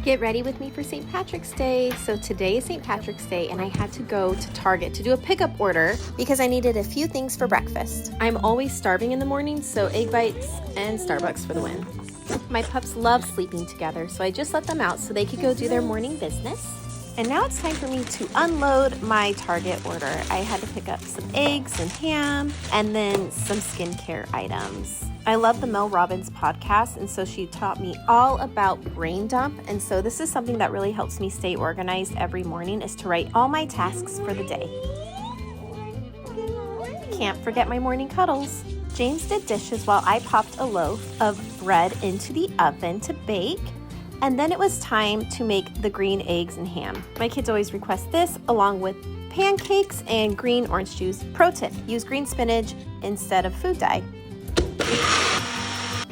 Get ready with me for St. Patrick's Day. So today is St. Patrick's Day and I had to go to Target to do a pickup order because I needed a few things for breakfast. I'm always starving in the morning, so egg bites and Starbucks for the win. My pups love sleeping together, so I just let them out so they could go do their morning business. And now it's time for me to unload my Target order. I had to pick up some eggs and ham and then some skincare items. I love the Mel Robbins podcast, and so she taught me all about brain dump. And so this is something that really helps me stay organized every morning, is to write all my tasks for the day. Can't forget my morning cuddles. James did dishes while I popped a loaf of bread into the oven to bake. And then it was time to make the green eggs and ham. My kids always request this along with pancakes and green orange juice. Pro tip, use green spinach instead of food dye.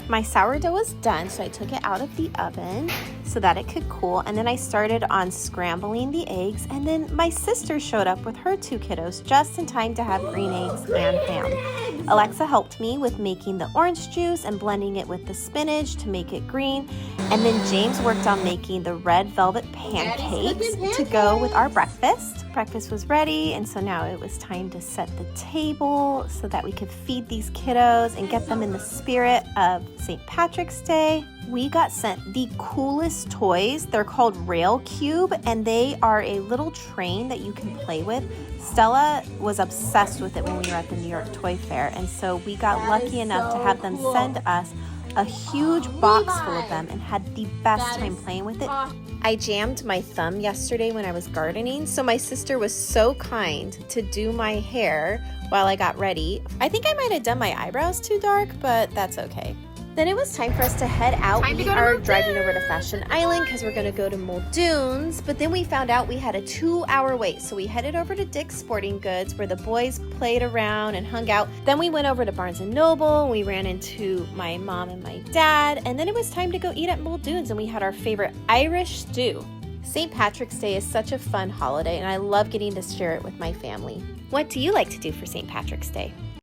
My sourdough was done, so I took it out of the oven so that it could cool, and then I started on scrambling the eggs, and then my sister showed up with her 2 kiddos just in time to have green eggs and ham. Alexa helped me with making the orange juice and blending it with the spinach to make it green, and then James worked on making the red velvet pancakes to go with our breakfast. Breakfast was ready, and so now it was time to set the table so that we could feed these kiddos and get them in the spirit of St. Patrick's Day. We got sent the coolest toys. They're called Rail Cube, and they are a little train that you can play with. Stella was obsessed with it when we were at the New York Toy Fair, and so we got lucky enough to have them send us a huge box full of them and had the best time playing with it. I jammed my thumb yesterday when I was gardening, so my sister was so kind to do my hair while I got ready. I think I might have done my eyebrows too dark, but that's okay. Then it was time for us to head out. We are driving over to Fashion Island because we're going to go to Muldoon's, but then we found out we had a 2-hour wait, so we headed over to Dick's Sporting Goods where the boys played around and hung out. Then we went over to Barnes & Noble, and we ran into my mom and my dad, and then it was time to go eat at Muldoon's, and we had our favorite Irish stew. St. Patrick's Day is such a fun holiday, and I love getting to share it with my family. What do you like to do for St. Patrick's Day?